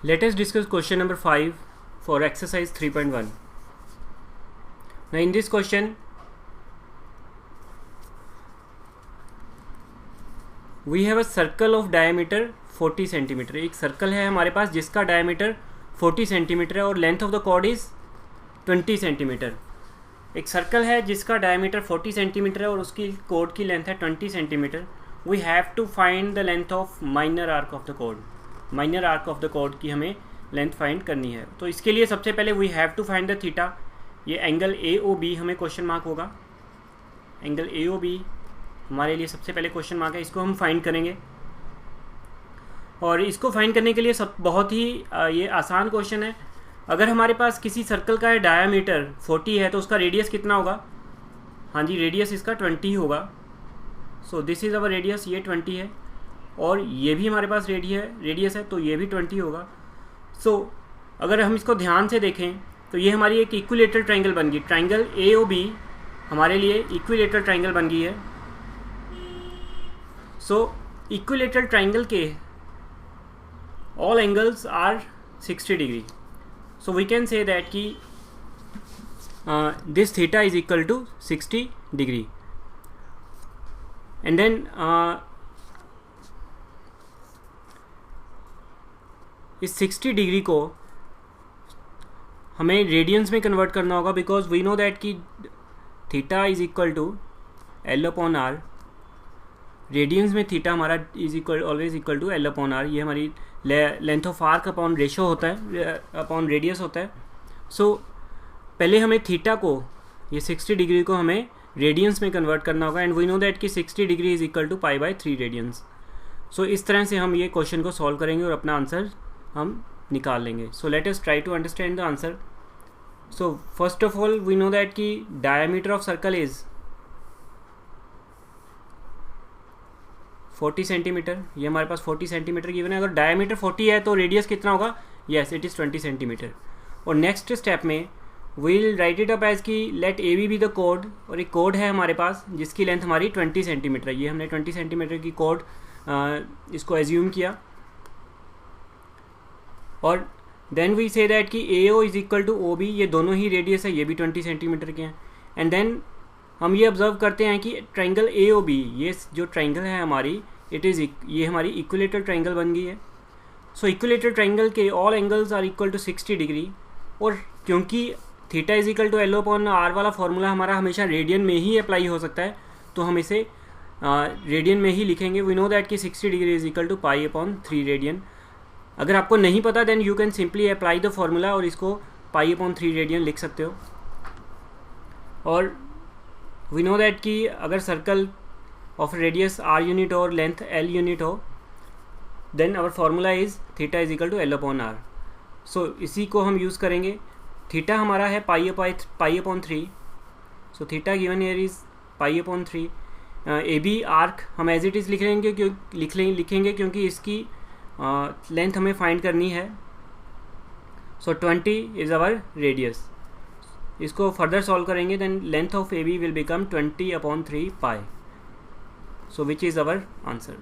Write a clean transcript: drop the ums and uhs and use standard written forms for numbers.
Let us discuss question number 5 for exercise 3.1. Now in this question we have a circle of diameter 40 cm. एक circle है हमारे पास जिसका diameter 40 centimetre है और length of the chord is 20 centimetre. एक circle है जिसका डायमीटर 40 सेंटीमीटर है और उसकी कॉर्ड की लेंथ है 20 centimetre. We have to find the length of minor arc of the chord. Minor arc of the chord की हमें लेंथ फाइंड करनी है. तो इसके लिए सबसे पहले we have to find the theta. ये एंगल ए ओ बी हमें क्वेश्चन मार्क होगा. एंगल ए ओ बी हमारे लिए सबसे पहले क्वेश्चन मार्क है. इसको हम फाइंड करेंगे और इसको फाइंड करने के लिए बहुत ही ये आसान क्वेश्चन है. अगर हमारे पास किसी सर्कल का डायामीटर 40 है तो उसका रेडियस कितना होगा? हाँ जी, रेडियस इसका 20 होगा. So this is our radius. ये 20 है और ये भी हमारे पास रेडियस है तो ये भी 20 होगा. सो अगर हम इसको ध्यान से देखें तो ये हमारी एक इक्विलेटरल ट्रायंगल बन गई. ट्रायंगल ए ओ बी हमारे लिए इक्विलेटरल ट्रायंगल बन गई है. सो इक्विलेटरल ट्रायंगल के all angles are 60 degree. So we can say that कि this theta is equal to 60 degree. And then इस 60 डिग्री को हमें रेडियंस में कन्वर्ट करना होगा बिकॉज वी नो दैट कि theta is equal to L upon R. Radians में theta हमारा is equal always equal to L upon R. ये हमारी length of arc upon ratio होता है, अपॉन रेडियस होता है. सो पहले हमें थीटा को, ये 60 डिग्री को हमें रेडियंस में कन्वर्ट करना होगा. एंड वी नो दैट कि 60 degree is equal to pi by 3 radians. So इस तरह से हम ये क्वेश्चन को सॉल्व करेंगे और अपना आंसर हम निकाल लेंगे. So let us try to understand the answer. So first of all we know that कि diameter of circle is 40 centimetre. ये हमारे पास 40 सेंटीमीटर गिवन है. अगर डायमीटर 40 है तो रेडियस कितना होगा? Yes, it is 20 centimetre. और नेक्स्ट स्टेप में we'll write it up as कि लेट ए बी द कोड. और एक कोड है हमारे पास जिसकी लेंथ हमारी 20 सेंटीमीटर है. ये हमने 20 सेंटीमीटर की कोड इसको एज्यूम किया. और देन वी से दैट कि A O is equal to O B. ये दोनों ही रेडियस है, ये भी 20 सेंटीमीटर के हैं. एंड देन हम ये ऑब्जर्व करते हैं कि ट्रायंगल ए ओ बी, ये जो ट्रायंगल है हमारी, ये हमारी इक्विलेटरल ट्रायंगल बन गई है. सो इक्विलेटरल ट्रायंगल के all angles are equal to 60 degree. और क्योंकि theta is equal to L upon R वाला फॉर्मूला हमारा हमेशा रेडियन में ही अप्लाई हो सकता है तो हम इसे रेडियन में ही लिखेंगे. वी नो दैट कि 60 degree is equal to pi upon 3 radian. अगर आपको नहीं पता then you can simply apply the formula और इसको पाई अपॉन 3 रेडियन लिख सकते हो. और वी नो दैट कि अगर circle of radius R unit और लेंथ एल यूनिट हो then our formula is theta is equal to L upon R. So इसी को हम यूज़ करेंगे. थीटा हमारा है pi upon 3. So theta given here is pi upon 3. A B arc हम as it is लिखेंगे क्योंकि इसकी लेंथ हमें फाइंड करनी है. So 20 is our radius. इसको फर्दर सॉल्व करेंगे then length of A B will become 20 upon 3 pi. So which is our answer.